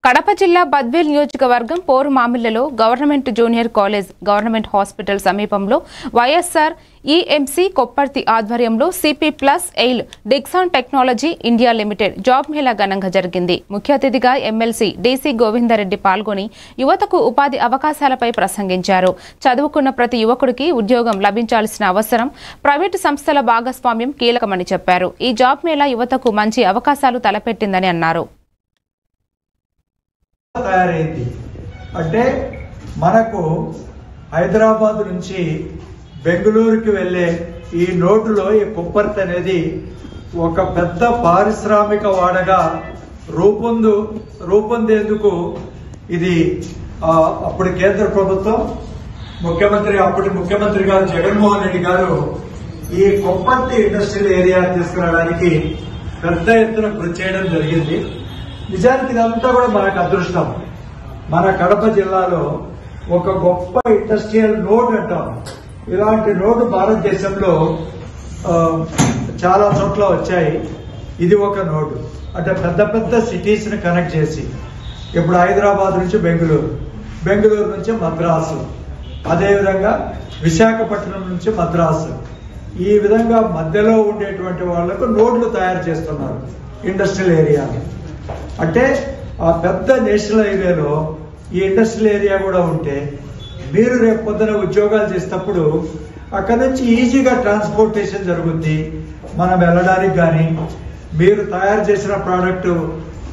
కడప జిల్లా బద్వేల్ నియోజకవర్గం పోరుమామిళ్లలో government junior college government hospital సమీపంలో వైఎస్ఆర్ ఈఎంసీ కొప్పర్తి ఆధ్వర్యంలో సిపి ప్లస్ ఎయిల్ Dixon technology India limited job mela ఘనంగా జరిగింది. ముఖ్య అతిథిగా ఎమ్మెల్సీ డీసీ గోవిందరెడ్డి పాల్గొని యువతకు ఉపాధి అవకాశాలపై ప్రసంగించారు. చదువుకున్న ప్రతి యువకుడికి ఉద్యోగం లభించాల్సిన అవసరం, ప్రైవేటు సంస్థల భాగస్వామ్యం కీలకమని చెప్పారు. ఈ జాబ్ మేళా యువతకు మంచి అవకాశాలు తలపెట్టిందని అన్నారు. తయారైంది అంటే మనకు హైదరాబాద్ నుంచి బెంగళూరుకి వెళ్ళే ఈ రోడ్డులో ఈ కొప్పర్తి అనేది ఒక పెద్ద పారిశ్రామిక వాడగా రూపొందేందుకు ఇది అప్పుడు కేంద్ర ప్రభుత్వం అప్పటి ముఖ్యమంత్రి గారు జగన్మోహన్ రెడ్డి గారు ఈ కొప్పర్తి ఇండస్ట్రియల్ ఏరియా తీసుకురావడానికి పెద్ద ఎత్తున కృషి చేయడం జరిగింది. నిజానికి ఇదంతా కూడా మనకు అదృష్టం. మన కడప జిల్లాలో ఒక గొప్ప ఇండస్ట్రియల్ నోడ్ అంటాం. ఇలాంటి రోడ్డు భారతదేశంలో చాలా చోట్ల వచ్చాయి. ఇది ఒక నోడ్ అంటే పెద్ద పెద్ద సిటీస్ ని కనెక్ట్ చేసి ఇప్పుడు హైదరాబాద్ నుంచి బెంగళూరు నుంచి మద్రాసు, అదేవిధంగా విశాఖపట్నం నుంచి మద్రాసు, ఈ విధంగా మధ్యలో ఉండేటువంటి వాళ్లకు నోడ్లు తయారు చేస్తున్నారు ఇండస్ట్రియల్ ఏరియాని. అంటే ఆ పెద్ద నేషనల్ హైవేలో ఈ ఇండస్ట్రియల్ ఏరియా కూడా ఉంటే మీరు రేపు పొద్దున ఉద్యోగాలు చేసేటప్పుడు అక్కడ నుంచి ఈజీగా ట్రాన్స్పోర్టేషన్ జరుగుద్ది. మనం వెళ్ళడానికి కానీ మీరు తయారు చేసిన ప్రోడక్ట్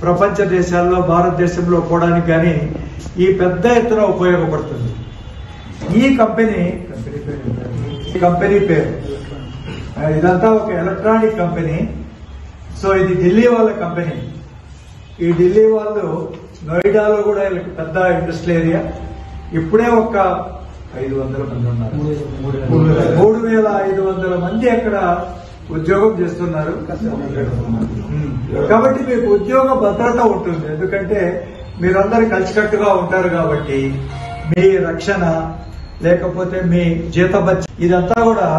ప్రపంచ దేశాల్లో భారతదేశంలో పోవడానికి కానీ ఈ పెద్ద ఎత్తున ఉపయోగపడుతుంది. ఈ కంపెనీ పేరు ఇదంతా ఒక ఎలక్ట్రానిక్ కంపెనీ. సో ఇది ఢిల్లీ వాళ్ళ కంపెనీ. ఈ ఢిల్లీ వాళ్ళు నోయిడాలో కూడా పెద్ద ఇండస్ట్రియల్ ఏరియా. ఇప్పుడే ఒక 500 మంది ఉన్నారు. 3,500 మంది అక్కడ ఉద్యోగం చేస్తున్నారు. కాబట్టి మీకు ఉద్యోగ భద్రత ఉంటుంది. ఎందుకంటే మీరందరూ కలిసికట్టుగా ఉంటారు కాబట్టి మీ రక్షణ లేకపోతే మీ జీతభత్యం ఇదంతా కూడా